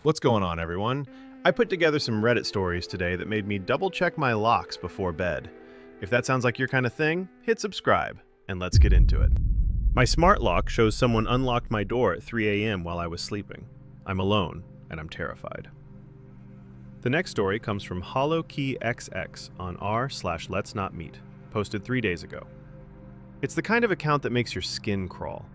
What's going on, everyone? I put together some Reddit stories today that made me double-check my locks before bed. If that sounds like your kind of thing, hit subscribe, and let's get into it. My smart lock shows someone unlocked my door at 3 a.m. while I was sleeping. I'm alone, and I'm terrified. The next story comes from HollowKeyXX on r/Let's Not Meet, posted 3 days ago. It's the kind of account that makes your skin crawl.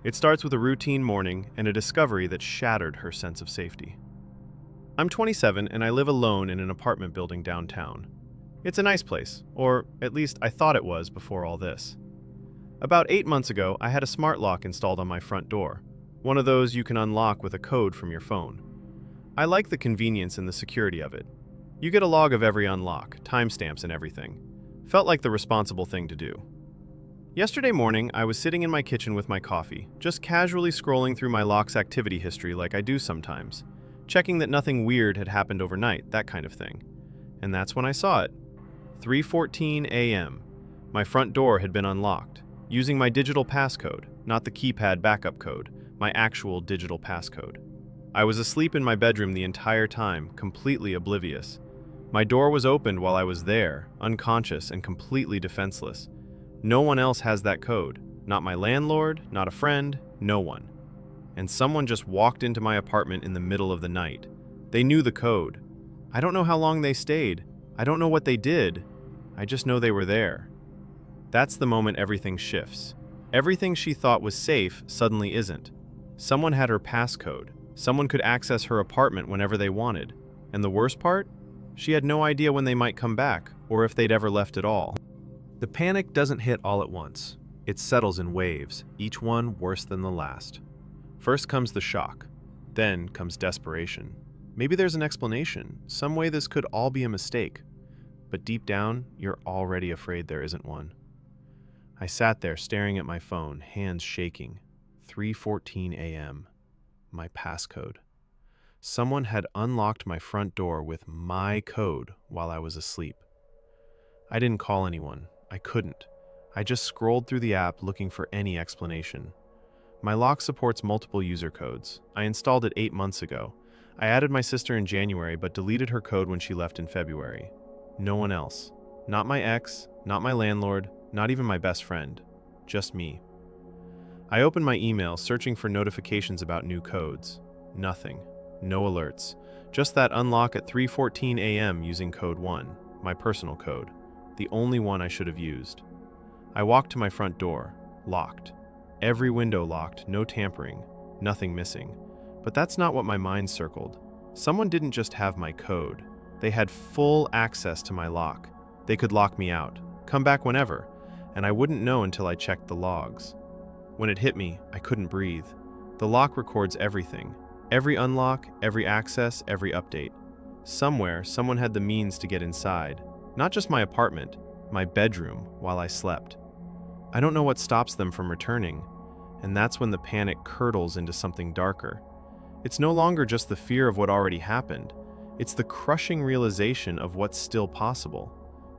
It starts with a routine morning and a discovery that shattered her sense of safety. I'm 27 and I live alone in an apartment building downtown. It's a nice place, or at least I thought it was before all this. About 8 months ago, I had a smart lock installed on my front door, one of those you can unlock with a code from your phone. I like the convenience and the security of it. You get a log of every unlock, timestamps and everything. Felt like the responsible thing to do. Yesterday morning, I was sitting in my kitchen with my coffee, just casually scrolling through my lock's activity history like I do sometimes, checking that nothing weird had happened overnight, that kind of thing. And that's when I saw it. 3:14 a.m. My front door had been unlocked, using my digital passcode, not the keypad backup code, my actual digital passcode. I was asleep in my bedroom the entire time, completely oblivious. My door was opened while I was there, unconscious and completely defenseless. No one else has that code. Not my landlord, not a friend, no one. And someone just walked into my apartment in the middle of the night. They knew the code. I don't know how long they stayed. I don't know what they did. I just know they were there. That's the moment everything shifts. Everything she thought was safe suddenly isn't. Someone had her passcode. Someone could access her apartment whenever they wanted. And the worst part? She had no idea when they might come back, or if they'd ever left at all. The panic doesn't hit all at once. It settles in waves, each one worse than the last. First comes the shock. Then comes desperation. Maybe there's an explanation, some way this could all be a mistake. But deep down, you're already afraid there isn't one. I sat there staring at my phone, hands shaking. 3:14 a.m. My passcode. Someone had unlocked my front door with my code while I was asleep. I didn't call anyone. I couldn't. I just scrolled through the app looking for any explanation. My lock supports multiple user codes. I installed it 8 months ago. I added my sister in January but deleted her code when she left in February. No one else. Not my ex, not my landlord, not even my best friend. Just me. I opened my email searching for notifications about new codes. Nothing. No alerts. Just that unlock at 3:14 a.m. using code 1, my personal code. The only one I should have used. I walked to my front door, locked. Every window locked, no tampering, nothing missing. But that's not what my mind circled. Someone didn't just have my code. They had full access to my lock. They could lock me out, come back whenever, and I wouldn't know until I checked the logs. When it hit me, I couldn't breathe. The lock records everything. Every unlock, every access, every update. Somewhere, someone had the means to get inside. Not just my apartment, my bedroom while I slept. I don't know what stops them from returning, and that's when the panic curdles into something darker. It's no longer just the fear of what already happened. It's the crushing realization of what's still possible.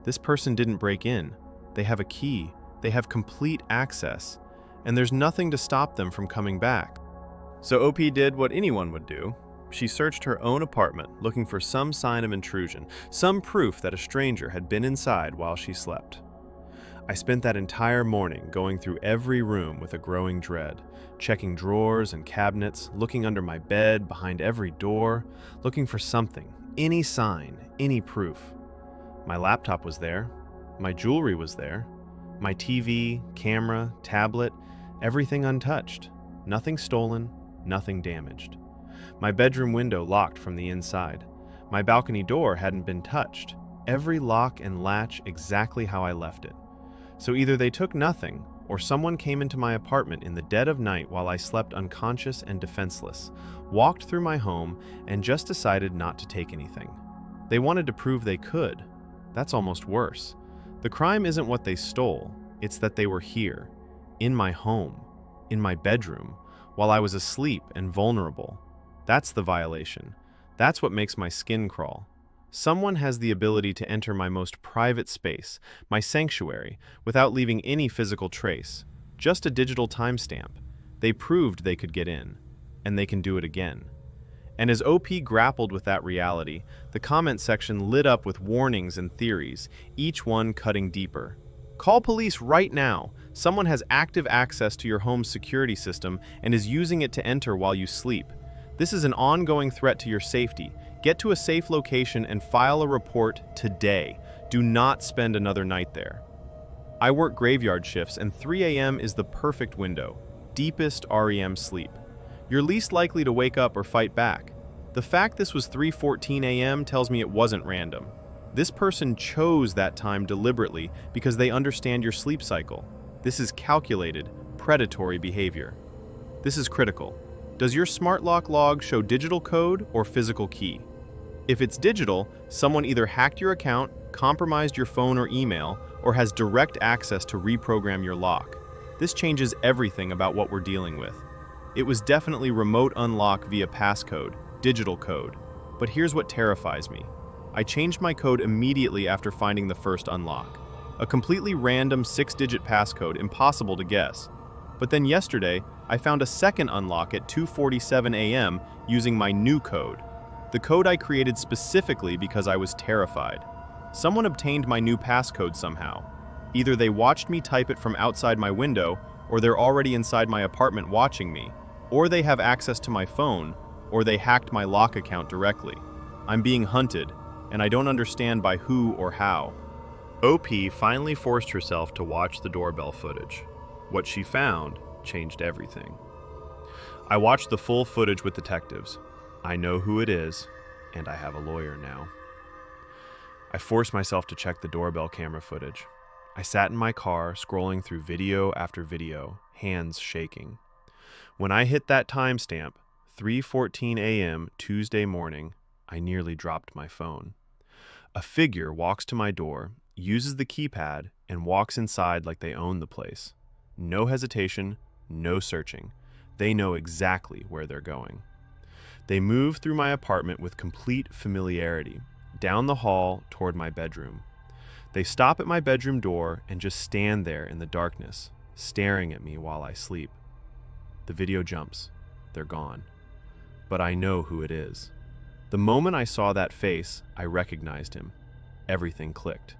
This person didn't break in. They have a key. They have complete access, and there's nothing to stop them from coming back. So OP did what anyone would do. She searched her own apartment, looking for some sign of intrusion, some proof that a stranger had been inside while she slept. I spent that entire morning going through every room with a growing dread, checking drawers and cabinets, looking under my bed, behind every door, looking for something, any sign, any proof. My laptop was there. My jewelry was there. My TV, camera, tablet, everything untouched. Nothing stolen, nothing damaged. My bedroom window locked from the inside. My balcony door hadn't been touched. Every lock and latch exactly how I left it. So either they took nothing, or someone came into my apartment in the dead of night while I slept unconscious and defenseless, walked through my home, and just decided not to take anything. They wanted to prove they could. That's almost worse. The crime isn't what they stole, it's that they were here, in my home, in my bedroom, while I was asleep and vulnerable. That's the violation. That's what makes my skin crawl. Someone has the ability to enter my most private space, my sanctuary, without leaving any physical trace, just a digital timestamp. They proved they could get in, and they can do it again. And as OP grappled with that reality, the comment section lit up with warnings and theories, each one cutting deeper. Call police right now. Someone has active access to your home's security system and is using it to enter while you sleep. This is an ongoing threat to your safety. Get to a safe location and file a report today. Do not spend another night there. I work graveyard shifts, and 3 a.m. is the perfect window. Deepest REM sleep. You're least likely to wake up or fight back. The fact this was 3:14 a.m. tells me it wasn't random. This person chose that time deliberately because they understand your sleep cycle. This is calculated, predatory behavior. This is critical. Does your smart lock log show digital code or physical key? If it's digital, someone either hacked your account, compromised your phone or email, or has direct access to reprogram your lock. This changes everything about what we're dealing with. It was definitely remote unlock via passcode, digital code. But here's what terrifies me. I changed my code immediately after finding the first unlock. A completely random 6-digit passcode, impossible to guess. But then yesterday, I found a second unlock at 2:47 a.m. using my new code. The code I created specifically because I was terrified. Someone obtained my new passcode somehow. Either they watched me type it from outside my window, or they're already inside my apartment watching me, or they have access to my phone, or they hacked my lock account directly. I'm being hunted, and I don't understand by who or how. OP finally forced herself to watch the doorbell footage. What she found changed everything. I watched the full footage with detectives. I know who it is, and I have a lawyer now. I forced myself to check the doorbell camera footage. I sat in my car, scrolling through video after video, hands shaking. When I hit that timestamp, 3:14 a.m. Tuesday morning, I nearly dropped my phone. A figure walks to my door, uses the keypad, and walks inside like they own the place. No hesitation, no searching. They know exactly where they're going. They move through my apartment with complete familiarity, down the hall toward my bedroom. They stop at my bedroom door and just stand there in the darkness, staring at me while I sleep. The video jumps. They're gone. But I know who it is. The moment I saw that face, I recognized him. Everything clicked.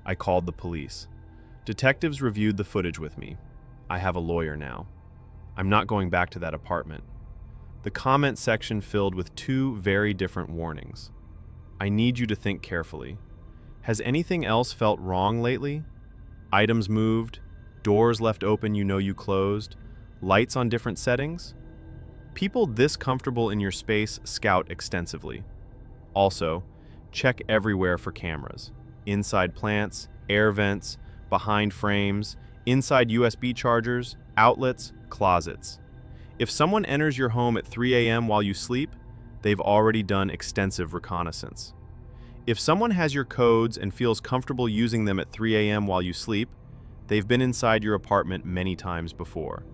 I called the police. Detectives reviewed the footage with me. I have a lawyer now. I'm not going back to that apartment. The comment section filled with 2 very different warnings. I need you to think carefully. Has anything else felt wrong lately? Items moved, doors left open you know you closed, lights on different settings? People this comfortable in your space scout extensively. Also, check everywhere for cameras. Inside plants, air vents, behind frames, inside USB chargers, outlets, closets. If someone enters your home at 3 a.m. while you sleep, they've already done extensive reconnaissance. If someone has your codes and feels comfortable using them at 3 a.m. while you sleep, they've been inside your apartment many times before.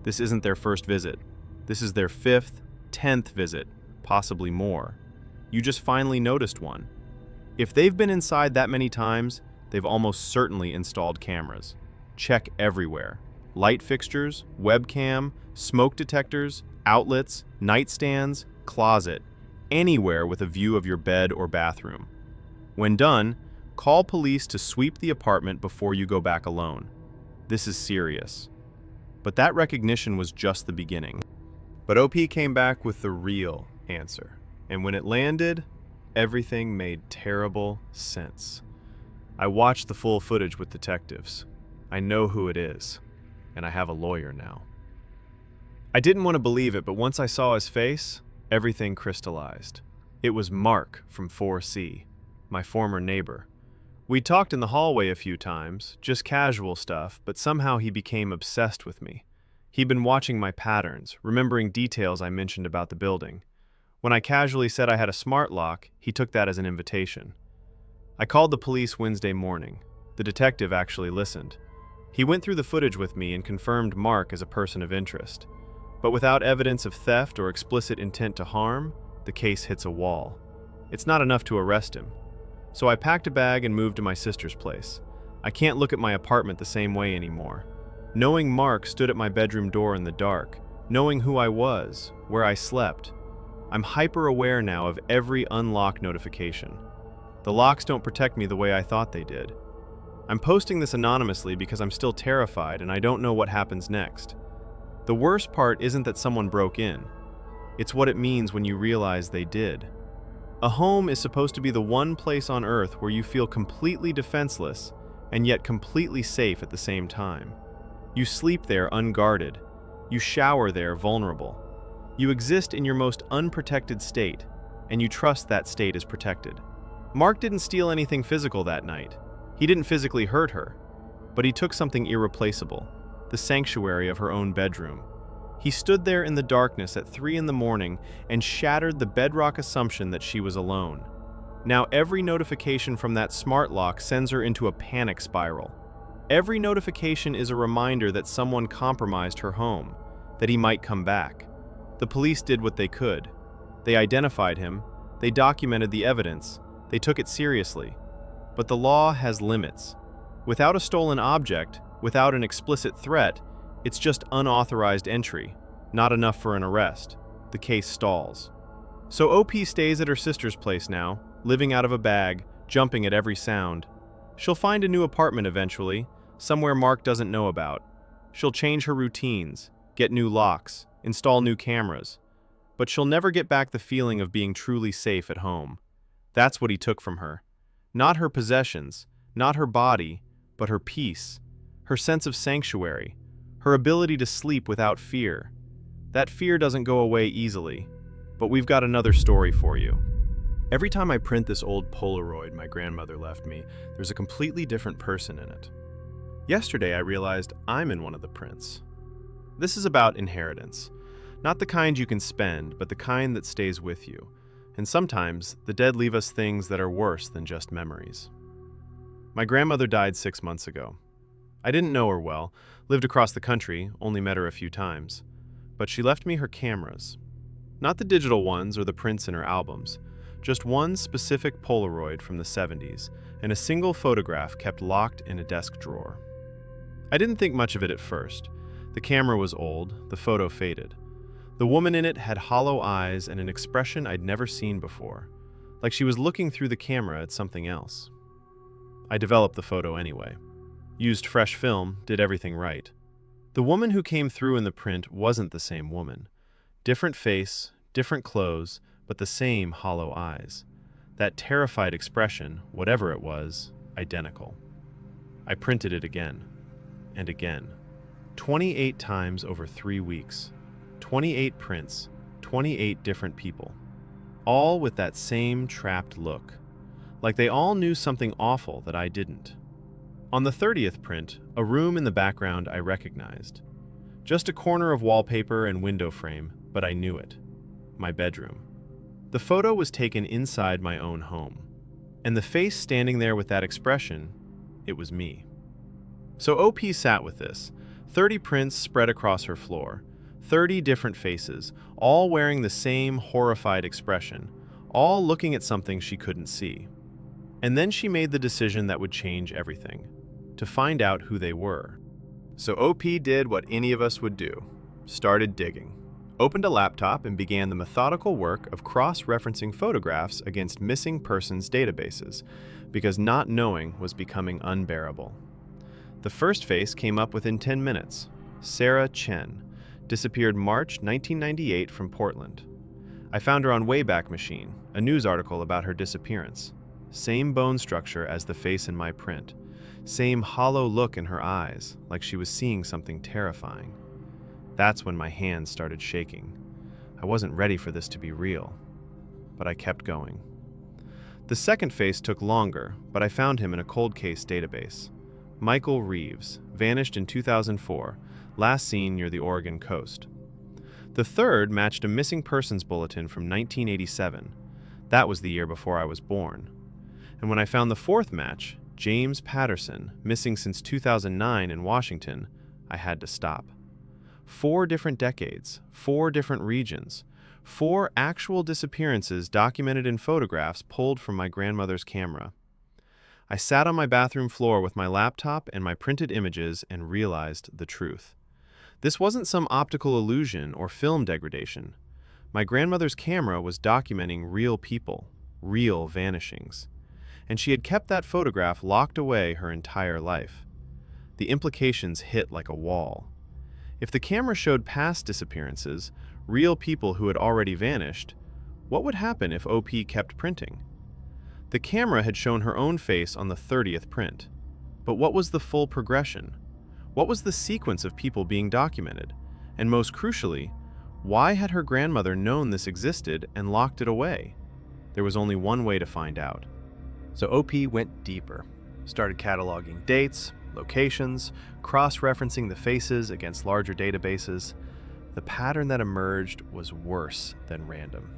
This isn't their first visit. This is their 5th, 10th visit, possibly more. You just finally noticed one. If they've been inside that many times, they've almost certainly installed cameras. Check everywhere. Light fixtures, webcam, smoke detectors, outlets, nightstands, closet, anywhere with a view of your bed or bathroom. When done, call police to sweep the apartment before you go back alone. This is serious. But that recognition was just the beginning. But OP came back with the real answer. And when it landed, everything made terrible sense. I watched the full footage with detectives. I know who it is, and I have a lawyer now. I didn't want to believe it, but once I saw his face, everything crystallized. It was Mark from 4C, my former neighbor. We talked in the hallway a few times, just casual stuff, but somehow he became obsessed with me. He'd been watching my patterns, remembering details I mentioned about the building. When I casually said I had a smart lock, he took that as an invitation. I called the police Wednesday morning. The detective actually listened. He went through the footage with me and confirmed Mark as a person of interest. But without evidence of theft or explicit intent to harm, the case hits a wall. It's not enough to arrest him. So I packed a bag and moved to my sister's place. I can't look at my apartment the same way anymore. Knowing Mark stood at my bedroom door in the dark, knowing who I was, where I slept, I'm hyper-aware now of every unlock notification. The locks don't protect me the way I thought they did. I'm posting this anonymously because I'm still terrified and I don't know what happens next. The worst part isn't that someone broke in. It's what it means when you realize they did. A home is supposed to be the one place on earth where you feel completely defenseless and yet completely safe at the same time. You sleep there unguarded. You shower there vulnerable. You exist in your most unprotected state, and you trust that state is protected. Mark didn't steal anything physical that night. He didn't physically hurt her, but he took something irreplaceable, the sanctuary of her own bedroom. He stood there in the darkness at 3 a.m. and shattered the bedrock assumption that she was alone. Now every notification from that smart lock sends her into a panic spiral. Every notification is a reminder that someone compromised her home, that he might come back. The police did what they could. They identified him, they documented the evidence, they took it seriously. But the law has limits. Without a stolen object, without an explicit threat, it's just unauthorized entry, not enough for an arrest. The case stalls. So OP stays at her sister's place now, living out of a bag, jumping at every sound. She'll find a new apartment eventually, somewhere Mark doesn't know about. She'll change her routines, get new locks, install new cameras. But she'll never get back the feeling of being truly safe at home. That's what he took from her. Not her possessions, not her body, but her peace, her sense of sanctuary, her ability to sleep without fear. That fear doesn't go away easily, but we've got another story for you. Every time I print this old Polaroid my grandmother left me, there's a completely different person in it. Yesterday I realized I'm in one of the prints. This is about inheritance. Not the kind you can spend, but the kind that stays with you. And sometimes, the dead leave us things that are worse than just memories. My grandmother died 6 months ago. I didn't know her well, lived across the country, only met her a few times. But she left me her cameras. Not the digital ones or the prints in her albums, just one specific Polaroid from the 70s, and a single photograph kept locked in a desk drawer. I didn't think much of it at first. The camera was old, the photo faded. The woman in it had hollow eyes and an expression I'd never seen before, like she was looking through the camera at something else. I developed the photo anyway. Used fresh film, did everything right. The woman who came through in the print wasn't the same woman. Different face, different clothes, but the same hollow eyes. That terrified expression, whatever it was, identical. I printed it again, and again. 28 times over 3 weeks. 28 prints, 28 different people. All with that same trapped look. Like they all knew something awful that I didn't. On the 30th print, a room in the background I recognized. Just a corner of wallpaper and window frame, but I knew it. My bedroom. The photo was taken inside my own home. And the face standing there with that expression, it was me. So OP sat with this. 30 prints spread across her floor. 30 different faces, all wearing the same horrified expression, all looking at something she couldn't see. And then she made the decision that would change everything, to find out who they were. So OP did what any of us would do, started digging, opened a laptop and began the methodical work of cross-referencing photographs against missing persons databases, because not knowing was becoming unbearable. The first face came up within 10 minutes, Sarah Chen, disappeared March 1998 from Portland. I found her on Wayback Machine, a news article about her disappearance. Same bone structure as the face in my print. Same hollow look in her eyes, like she was seeing something terrifying. That's when my hands started shaking. I wasn't ready for this to be real, but I kept going. The second face took longer, but I found him in a cold case database. Michael Reeves, vanished in 2004, last seen near the Oregon coast. The third matched a missing persons bulletin from 1987. That was the year before I was born. And when I found the fourth match, James Patterson, missing since 2009 in Washington, I had to stop. 4 different decades, 4 different regions, 4 actual disappearances documented in photographs pulled from my grandmother's camera. I sat on my bathroom floor with my laptop and my printed images and realized the truth. This wasn't some optical illusion or film degradation. My grandmother's camera was documenting real people, real vanishings, and she had kept that photograph locked away her entire life. The implications hit like a wall. If the camera showed past disappearances, real people who had already vanished, what would happen if OP kept printing? The camera had shown her own face on the 30th print. But what was the full progression? What was the sequence of people being documented? And most crucially, why had her grandmother known this existed and locked it away? There was only one way to find out. So OP went deeper, started cataloging dates, locations, cross-referencing the faces against larger databases. The pattern that emerged was worse than random.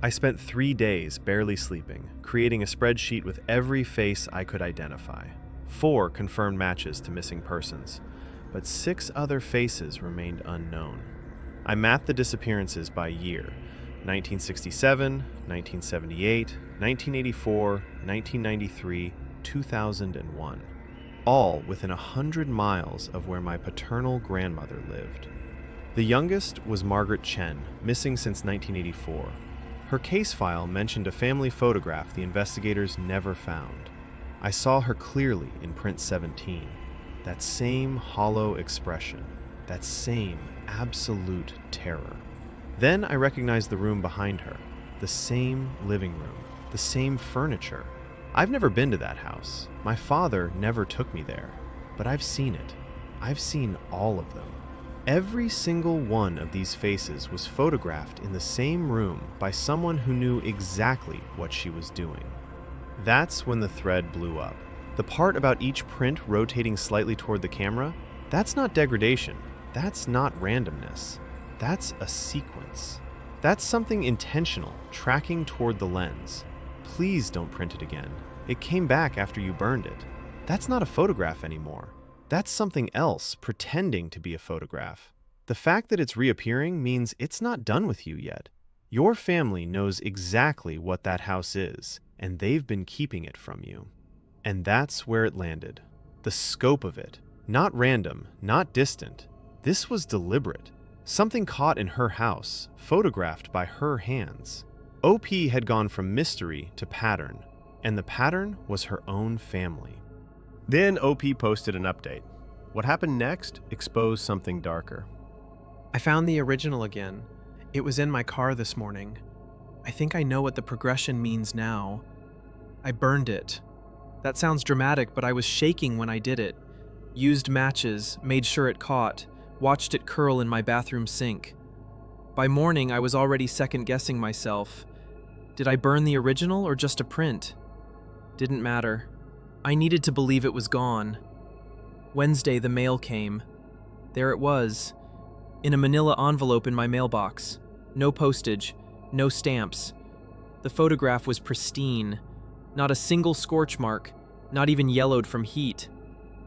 I spent 3 days barely sleeping, creating a spreadsheet with every face I could identify. 4 confirmed matches to missing persons, but 6 other faces remained unknown. I mapped the disappearances by year: 1967, 1978, 1984, 1993, 2001, all within 100 miles of where my paternal grandmother lived. The youngest was Margaret Chen, missing since 1984. Her case file mentioned a family photograph the investigators never found. I saw her clearly in print 17. That same hollow expression, that same absolute terror. Then I recognized the room behind her, the same living room, the same furniture. I've never been to that house. My father never took me there, but I've seen it. I've seen all of them. Every single one of these faces was photographed in the same room by someone who knew exactly what she was doing. That's when the thread blew up. The part about each print rotating slightly toward the camera, that's not degradation. That's not randomness. That's a sequence. That's something intentional, tracking toward the lens. Please don't print it again. It came back after you burned it. That's not a photograph anymore. That's something else pretending to be a photograph. The fact that it's reappearing means it's not done with you yet. Your family knows exactly what that house is, and they've been keeping it from you. And that's where it landed. The scope of it. Not random, not distant. This was deliberate. Something caught in her house, photographed by her hands. OP had gone from mystery to pattern, and the pattern was her own family. Then OP posted an update. What happened next exposed something darker. I found the original again. It was in my car this morning. I think I know what the progression means now. I burned it. That sounds dramatic, but I was shaking when I did it. Used matches, made sure it caught, watched it curl in my bathroom sink. By morning, I was already second-guessing myself. Did I burn the original or just a print? Didn't matter. I needed to believe it was gone. Wednesday, the mail came. There it was, in a manila envelope in my mailbox. No postage, no stamps. The photograph was pristine. Not a single scorch mark, not even yellowed from heat.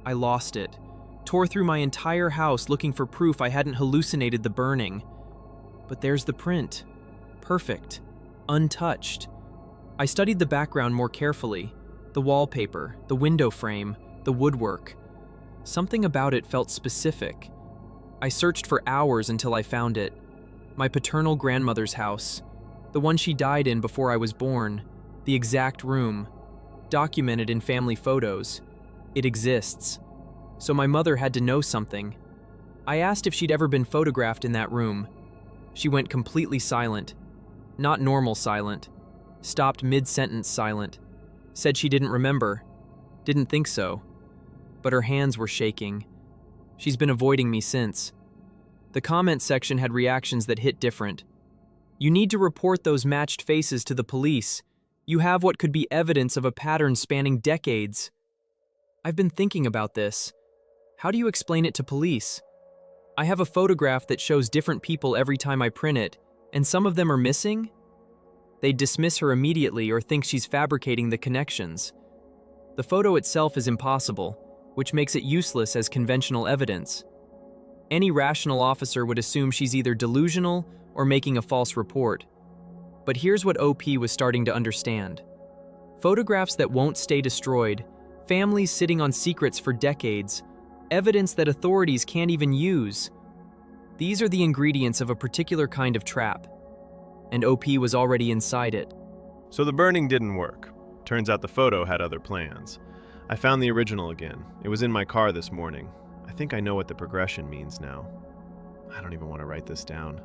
I lost it. Tore through my entire house looking for proof I hadn't hallucinated the burning. But there's the print. Perfect. Untouched. I studied the background more carefully. The wallpaper, the window frame, the woodwork. Something about it felt specific. I searched for hours until I found it. My paternal grandmother's house. The one she died in before I was born. The exact room. Documented in family photos. It exists. So my mother had to know something. I asked if she'd ever been photographed in that room. She went completely silent. Not normal silent. Stopped mid-sentence silent. Said she didn't remember. Didn't think so. But her hands were shaking. She's been avoiding me since. The comment section had reactions that hit different. You need to report those matched faces to the police. You have what could be evidence of a pattern spanning decades. I've been thinking about this. How do you explain it to police? I have a photograph that shows different people every time I print it, and some of them are missing? They'd dismiss her immediately or think she's fabricating the connections. The photo itself is impossible, which makes it useless as conventional evidence. Any rational officer would assume she's either delusional or making a false report. But here's what OP was starting to understand. Photographs that won't stay destroyed, families sitting on secrets for decades, evidence that authorities can't even use. These are the ingredients of a particular kind of trap. and OP was already inside it. So the burning didn't work. Turns out the photo had other plans. I found the original again. It was in my car this morning. I think I know what the progression means now. I don't even want to write this down.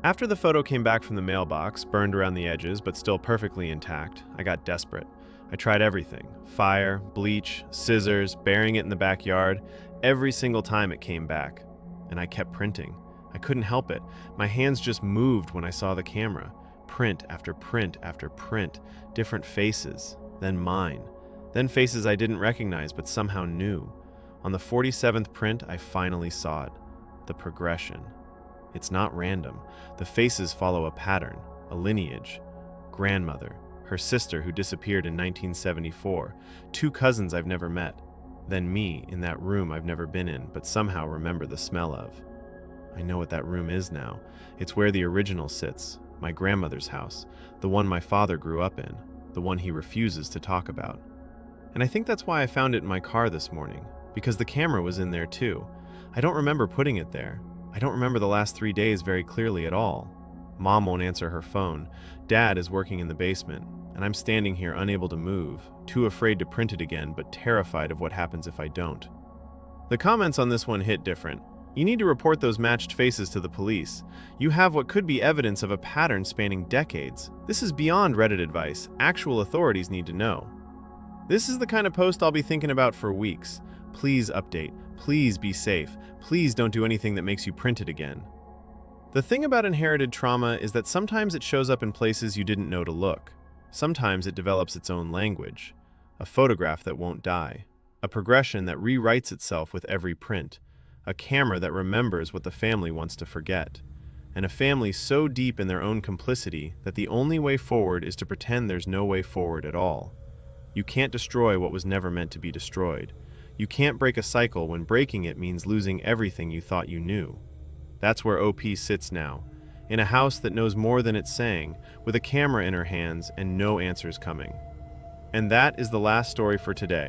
After the photo came back from the mailbox, burned around the edges but still perfectly intact, I got desperate. I tried everything: fire, bleach, scissors, burying it in the backyard. Every single time it came back. And I kept printing. I couldn't help it. My hands just moved when I saw the camera. Print after print after print, different faces, then mine, then faces I didn't recognize but somehow knew. On the 47th print, I finally saw it. The progression. It's not random. The faces follow a pattern, a lineage. Grandmother, her sister who disappeared in 1974, two cousins I've never met, then me in that room I've never been in but somehow remember the smell of. I know what that room is now. It's where the original sits. My grandmother's house, the one my father grew up in, the one he refuses to talk about. And I think that's why I found it in my car this morning, because the camera was in there too. I don't remember putting it there. I don't remember the last 3 days very clearly at all. Mom won't answer her phone. Dad is working in the basement, and I'm standing here unable to move, too afraid to print it again, but terrified of what happens if I don't. The comments on this one hit different. You need to report those matched faces to the police. You have what could be evidence of a pattern spanning decades. This is beyond Reddit advice. Actual authorities need to know. This is the kind of post I'll be thinking about for weeks. Please update. Please be safe. Please don't do anything that makes you print it again. The thing about inherited trauma is that sometimes it shows up in places you didn't know to look. Sometimes it develops its own language. A photograph that won't die. A progression that rewrites itself with every print. A camera that remembers what the family wants to forget. And a family so deep in their own complicity that the only way forward is to pretend there's no way forward at all. You can't destroy what was never meant to be destroyed. You can't break a cycle when breaking it means losing everything you thought you knew. That's where OP sits now, in a house that knows more than it's saying, with a camera in her hands and no answers coming. And that is the last story for today.